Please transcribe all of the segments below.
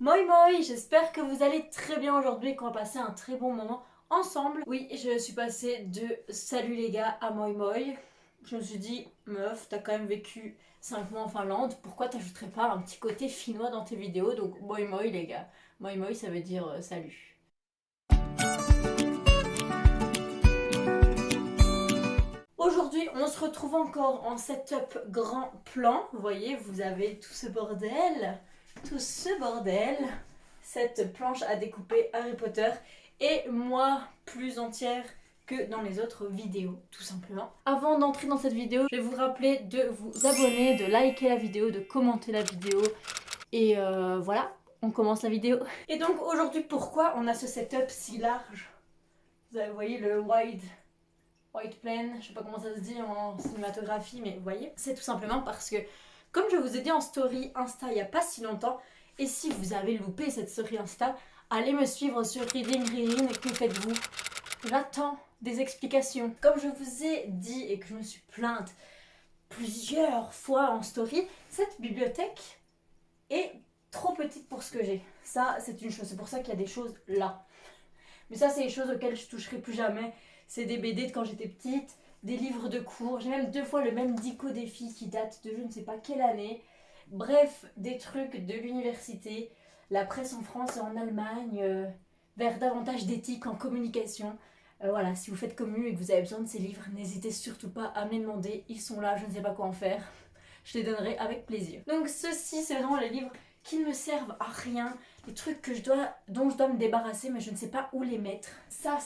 Moi moi, j'espère que vous allez très bien aujourd'hui et qu'on va passer un très bon moment ensemble. Oui, je suis passée de salut les gars à moi moi. Je me suis dit, meuf, t'as quand même vécu 5 mois en Finlande, pourquoi t'ajouterais pas un petit côté finnois dans tes vidéos? Donc moi moi les gars, moi moi ça veut dire salut. Aujourd'hui, on se retrouve encore en setup grand plan. Vous voyez, vous avez tout ce bordel, cette planche à découper Harry Potter et moi plus entière que dans les autres vidéos, tout simplement. Avant d'entrer dans cette vidéo, je vais vous rappeler de vous abonner, de liker la vidéo, de commenter la vidéo et voilà, on commence la vidéo. Et donc aujourd'hui, pourquoi on a ce setup si large? Vous voyez le white plane, je sais pas comment ça se dit en cinématographie, mais vous voyez, c'est tout simplement parce que, comme je vous ai dit en story Insta il y a pas si longtemps, et si vous avez loupé cette story Insta, allez me suivre sur Reading Ririn, et que faites-vous? J'attends des explications. Comme je vous ai dit et que je me suis plainte plusieurs fois en story, cette bibliothèque est trop petite pour ce que j'ai. Ça, c'est une chose, c'est pour ça qu'il y a des choses là. Mais ça, c'est les choses auxquelles je toucherai plus jamais. C'est des BD de quand j'étais petite, des livres de cours. J'ai même 2 fois le même dico défi qui date de je ne sais pas quelle année. Bref, des trucs de l'université, la presse en France et en Allemagne, vers davantage d'éthique en communication. Voilà, si vous faites commu et que vous avez besoin de ces livres, n'hésitez surtout pas à me les demander. Ils sont là, je ne sais pas quoi en faire. Je les donnerai avec plaisir. Donc ceci, c'est vraiment les livres qui ne me servent à rien, les trucs dont je dois me débarrasser mais je ne sais pas où les mettre. Ça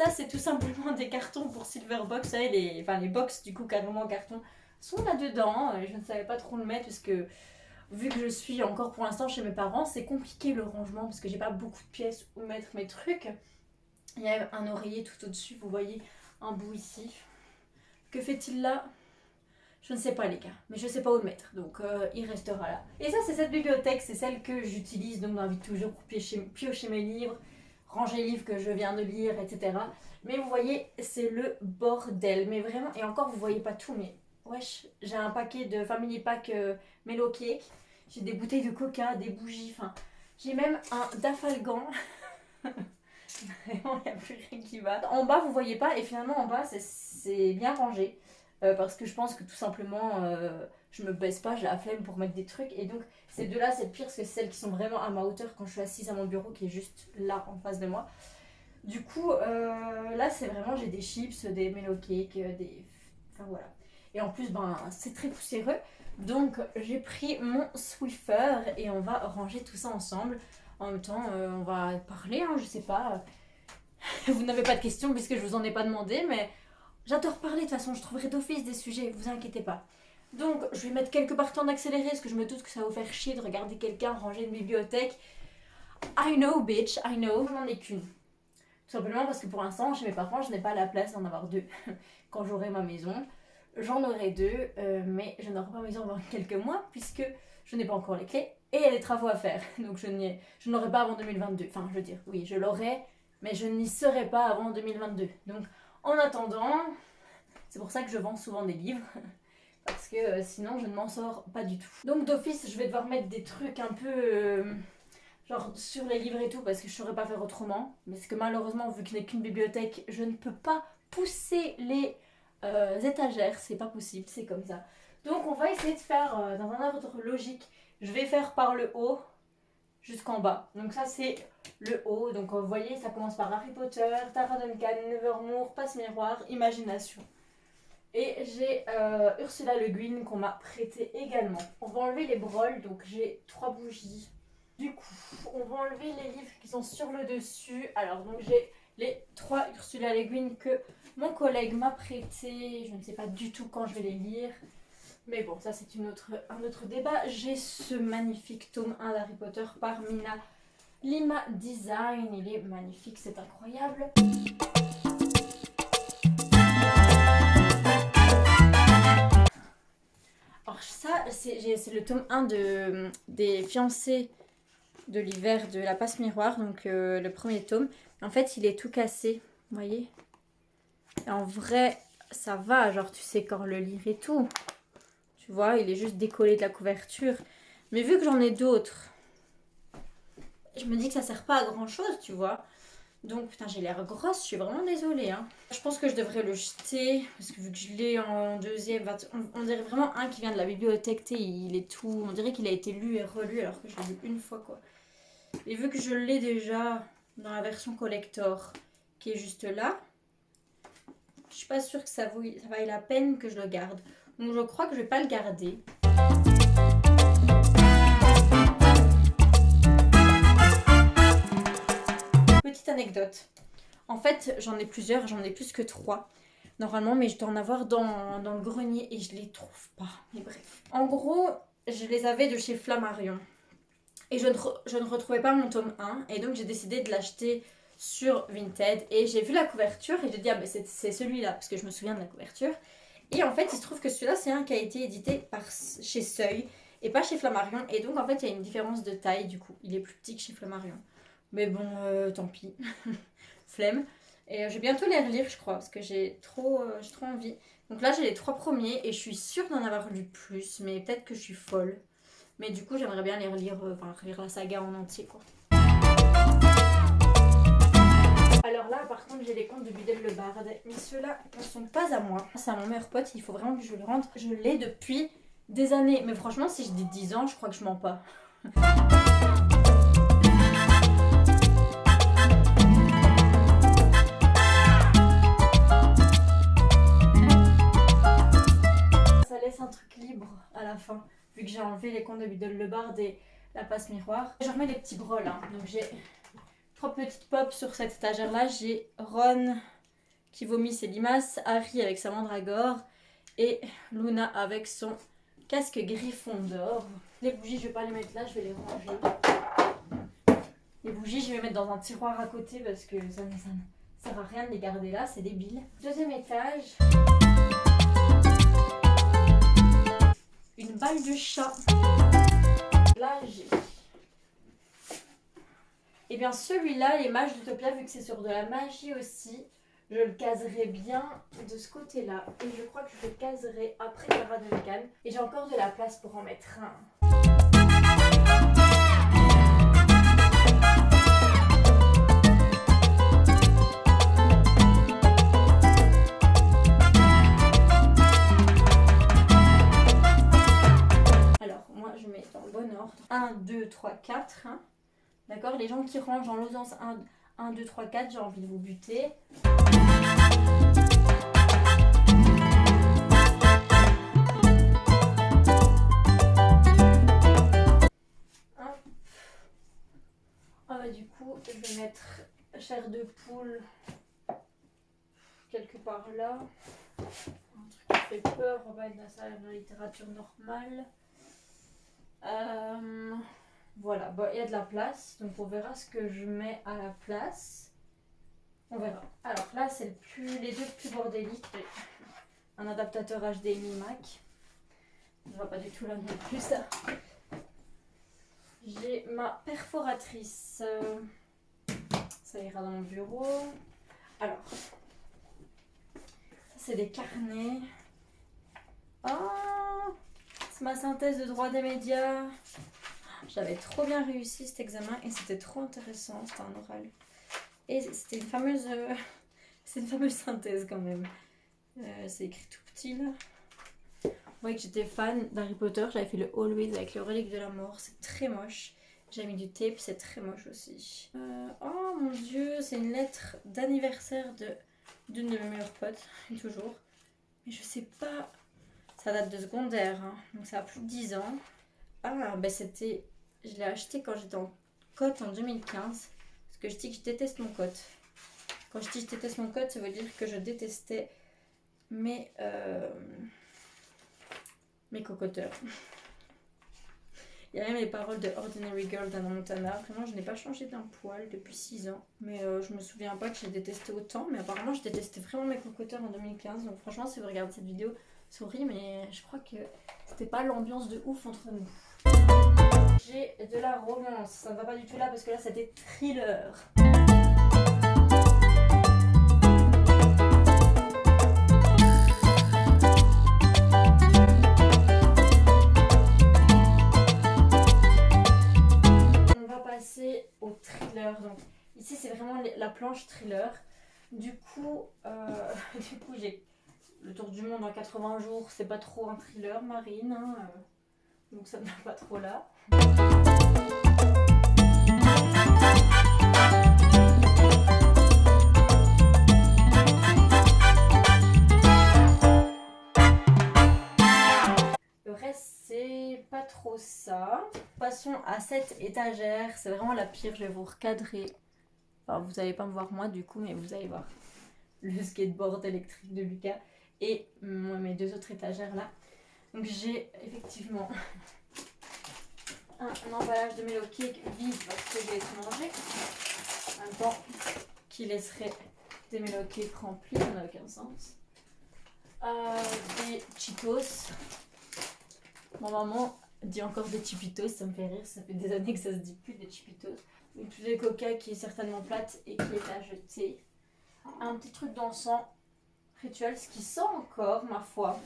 c'est tout simplement des cartons pour Silverbox, vous savez, les box du coup carrément en carton sont là-dedans. Je ne savais pas trop le mettre parce que vu que je suis encore pour l'instant chez mes parents, c'est compliqué le rangement parce que j'ai pas beaucoup de pièces où mettre mes trucs. Il y a un oreiller tout au-dessus, vous voyez un bout ici. Que fait-il là? Je ne sais pas les gars, mais je sais pas où le mettre, donc il restera là. Et ça c'est cette bibliothèque, c'est celle que j'utilise donc dans la vie de toujours pour piocher mes livres, ranger les livres que je viens de lire, etc. Mais vous voyez, c'est le bordel, mais vraiment, et encore vous voyez pas tout, mais wesh, j'ai un paquet de Family Pack Mellow Cake, j'ai des bouteilles de coca, des bougies, enfin, j'ai même un dafalgan. Vraiment, il n'y a plus rien qui va. En bas, vous voyez pas, et finalement en bas, c'est bien rangé. Parce que je pense que tout simplement je me baisse pas, j'ai la flemme pour mettre des trucs et donc ces deux là c'est le pire parce que c'est celles qui sont vraiment à ma hauteur quand je suis assise à mon bureau qui est juste là en face de moi. Du coup là c'est vraiment j'ai des chips, des mellow cakes, enfin voilà. Et en plus ben c'est très poussiéreux donc j'ai pris mon Swiffer et on va ranger tout ça ensemble. En même temps on va parler hein, je sais pas. Vous n'avez pas de questions puisque je vous en ai pas demandé mais j'adore parler, de toute façon, je trouverai d'office des sujets, vous inquiétez pas. Donc, je vais mettre quelques parties en accéléré, parce que je me doute que ça va vous faire chier de regarder quelqu'un ranger une bibliothèque. I know, bitch, I know. Je n'en ai qu'une. Tout simplement parce que pour l'instant, chez mes parents, je n'ai pas la place d'en avoir deux. Quand j'aurai ma maison, j'en aurai deux, mais je n'aurai pas ma maison avant quelques mois, puisque je n'ai pas encore les clés, et il y a des travaux à faire. Donc, je n'aurai pas avant 2022. Enfin, je veux dire, oui, je l'aurai, mais je n'y serai pas avant 2022. Donc, en attendant, c'est pour ça que je vends souvent des livres, parce que sinon je ne m'en sors pas du tout. Donc d'office, je vais devoir mettre des trucs un peu genre sur les livres et tout, parce que je ne saurais pas faire autrement. Parce que malheureusement, vu que je n'ai qu'une bibliothèque, je ne peux pas pousser les étagères, c'est pas possible, c'est comme ça. Donc on va essayer de faire dans un ordre logique. Je vais faire par le haut jusqu'en bas. Donc ça c'est le haut. Donc vous voyez, ça commence par Harry Potter, Tara Duncan, Nevermore, Passe-Miroir, Imagination. Et j'ai Ursula Le Guin qu'on m'a prêté également. On va enlever les broles, donc j'ai 3 bougies. Du coup, on va enlever les livres qui sont sur le dessus. Alors, donc j'ai les 3 Ursula Le Guin que mon collègue m'a prêté. Je ne sais pas du tout quand je vais les lire. Mais bon, ça c'est un autre débat. J'ai ce magnifique tome 1 d'Harry Potter par Mina Lima Design. Il est magnifique, c'est incroyable. Alors ça, c'est le tome 1 des fiancés de l'hiver de la Passe-Miroir, donc le premier tome. En fait, il est tout cassé, vous voyez. Et en vrai, ça va, genre tu sais quand le lire et tout. Tu vois, il est juste décollé de la couverture. Mais vu que j'en ai d'autres, je me dis que ça sert pas à grand chose, tu vois. Donc putain, j'ai l'air grosse, je suis vraiment désolée, hein. Je pense que je devrais le jeter, parce que vu que je l'ai en deuxième, on dirait vraiment un qui vient de la bibliothèque, il est tout, on dirait qu'il a été lu et relu alors que je l'ai lu une fois quoi. Et vu que je l'ai déjà dans la version collector, qui est juste là, je suis pas sûre que ça vaille la peine que je le garde. Donc je crois que je vais pas le garder. Petite anecdote. En fait, j'en ai plusieurs, j'en ai plus que 3. Normalement, mais je dois en avoir dans le grenier et je les trouve pas. Mais bref. En gros, je les avais de chez Flammarion. Et je ne retrouvais pas mon tome 1. Et donc, j'ai décidé de l'acheter sur Vinted. Et j'ai vu la couverture et j'ai dit, ah ben c'est celui-là, parce que je me souviens de la couverture. Et en fait, il se trouve que celui-là, c'est un qui a été édité chez Seuil et pas chez Flammarion. Et donc, en fait, il y a une différence de taille, du coup. Il est plus petit que chez Flammarion. Mais bon, tant pis. Flemme. Et je vais bientôt les relire, je crois, parce que j'ai trop envie. Donc là, j'ai les 3 premiers et je suis sûre d'en avoir lu plus, mais peut-être que je suis folle. Mais du coup, j'aimerais bien les relire, relire la saga en entier, quoi. Alors là, par contre, j'ai les contes de Budel le Barde, mais ceux-là ne sont pas à moi. C'est à mon meilleur pote, il faut vraiment que je le rende. Je l'ai depuis des années, mais franchement, si je dis 10 ans, je crois que je mens pas. Ça laisse un truc libre à la fin, vu que j'ai enlevé les contes de Budel le Barde et la passe miroir. Je remets les petits brols, hein. Donc j'ai 3 petites pops sur cette étagère là. J'ai Ron qui vomit ses limaces, Harry avec sa mandragore et Luna avec son casque Gryffondor. Les bougies, je vais pas les mettre là, je vais les ranger. Les bougies, je vais les mettre dans un tiroir à côté parce que ça ne sert à rien de les garder là, c'est débile. Deuxième étage. Une balle de chat. Là, j'ai... Et bien celui-là, les mages d'Utopia, vu que c'est sur de la magie aussi, je le caserai bien de ce côté-là. Et je crois que je le caserai après Clara Duncan. Et j'ai encore de la place pour en mettre un. Alors, moi je mets dans le bon ordre. 1, 2, 3, 4. Hein. D'accord, les gens qui rangent dans l'autre sens 1, 2, 3, 4, j'ai envie de vous buter. Ah bah du coup, je vais mettre chair de poule quelque part là. Un truc qui fait peur, on va être dans la littérature normale. Voilà, bon, il y a de la place, donc on verra ce que je mets à la place. On verra. Alors là, c'est les deux plus bordéliques. Un adaptateur HDMI Mac. Je ne vois pas du tout là non plus ça. J'ai ma perforatrice. Ça ira dans mon bureau. Alors, ça c'est des carnets. Oh, c'est ma synthèse de droit des médias. J'avais trop bien réussi cet examen et c'était trop intéressant, c'était un oral. Et c'était une fameuse synthèse quand même. C'est écrit tout petit là. Vous voyez que j'étais fan d'Harry Potter, j'avais fait le Always avec les reliques de la mort, c'est très moche. J'ai mis du tape, c'est très moche aussi. Oh mon dieu, c'est une lettre d'anniversaire d'une de mes meilleures potes, toujours. Mais je sais pas, ça date de secondaire, hein. Donc ça a plus de 10 ans. Ah, ben c'était... Je l'ai acheté quand j'étais en cote en 2015. Parce que je dis que je déteste mon cote. Quand je dis que je déteste mon cote, ça veut dire que je détestais mes cocoteurs. Il y a même les paroles de Ordinary Girl d'Anna Montana. Vraiment, je n'ai pas changé d'un poil depuis 6 ans. Mais je me souviens pas que j'ai détesté autant. Mais apparemment, je détestais vraiment mes cocoteurs en 2015. Donc franchement, si vous regardez cette vidéo, sorry, mais je crois que c'était pas l'ambiance de ouf entre nous. J'ai de la romance, ça ne va pas du tout là parce que là c'était thriller. On va passer passer au thriller. Donc ici c'est vraiment la planche thriller. Du coup j'ai le tour du monde en 80 jours. C'est pas trop un thriller marine, hein, donc ça ne va pas trop là. Le reste c'est pas trop ça. Passons à cette étagère. C'est vraiment la pire. Je vais vous recadrer. Enfin, vous n'allez pas me voir moi du coup, mais vous allez voir le skateboard électrique de Lucas et mes deux autres étagères là. Donc j'ai effectivement un emballage de Melo Cake vide parce que j'ai tout mangé. En même temps, qui laisserait des Melo Cake remplis, ça n'a aucun sens. Des Cheetos. Ma maman dit encore des Cheetos, ça me fait rire, ça fait des années que ça se dit plus des Cheetos. Une bouteille de coca qui est certainement plate et qui est à jeter. Un petit truc d'encens rituel, ce qui sent encore, ma foi.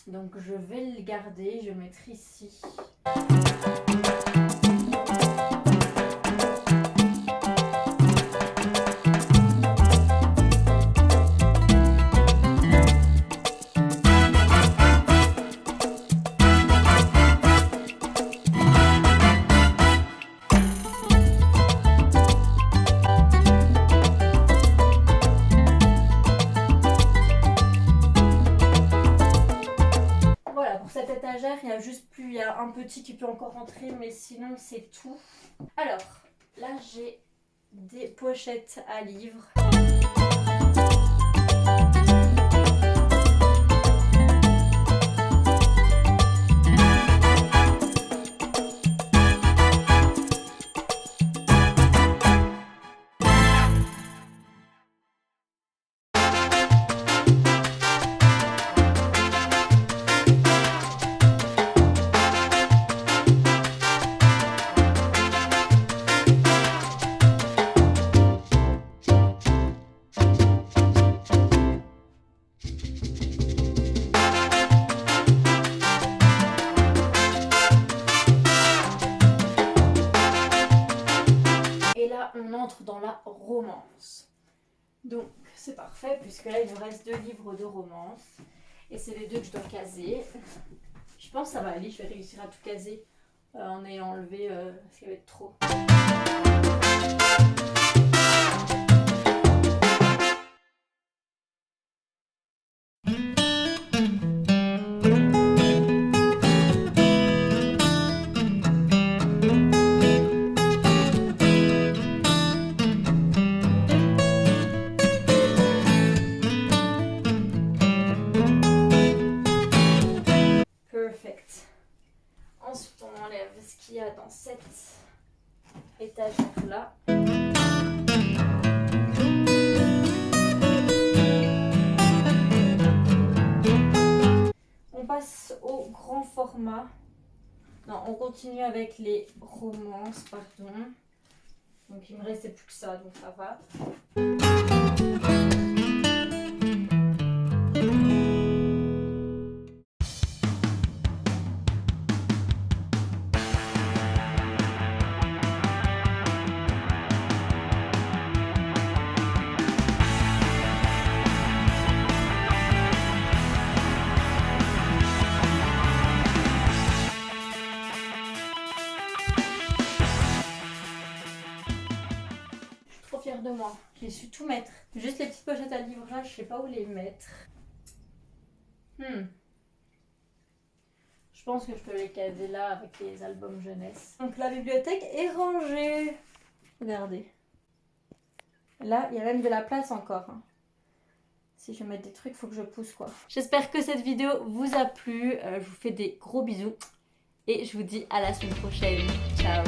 Donc je vais le garder, je vais le mettre ici. Il y a juste plus, il y a un petit qui peut encore rentrer, mais sinon c'est tout. Alors, là j'ai des pochettes à livres. On entre dans la romance. Donc c'est parfait puisque là il nous reste 2 livres de romance et c'est les 2 que je dois caser. Je pense que ça va aller, je vais réussir à tout caser en ayant enlevé ce qui va être trop. Ensuite, on enlève ce qu'il y a dans cette étagère-là. On passe au grand format. Non, on continue avec les romances, pardon. Donc, il me restait plus que ça, donc ça va. De moi, j'ai su tout mettre. Juste les petites pochettes à livres là, je sais pas où les mettre. Je pense que je peux les caser là avec les albums jeunesse. Donc la bibliothèque est rangée. Regardez. Là, il y a même de la place encore. Si je veux mettre des trucs, faut que je pousse quoi. J'espère que cette vidéo vous a plu. Je vous fais des gros bisous. Et je vous dis à la semaine prochaine. Ciao.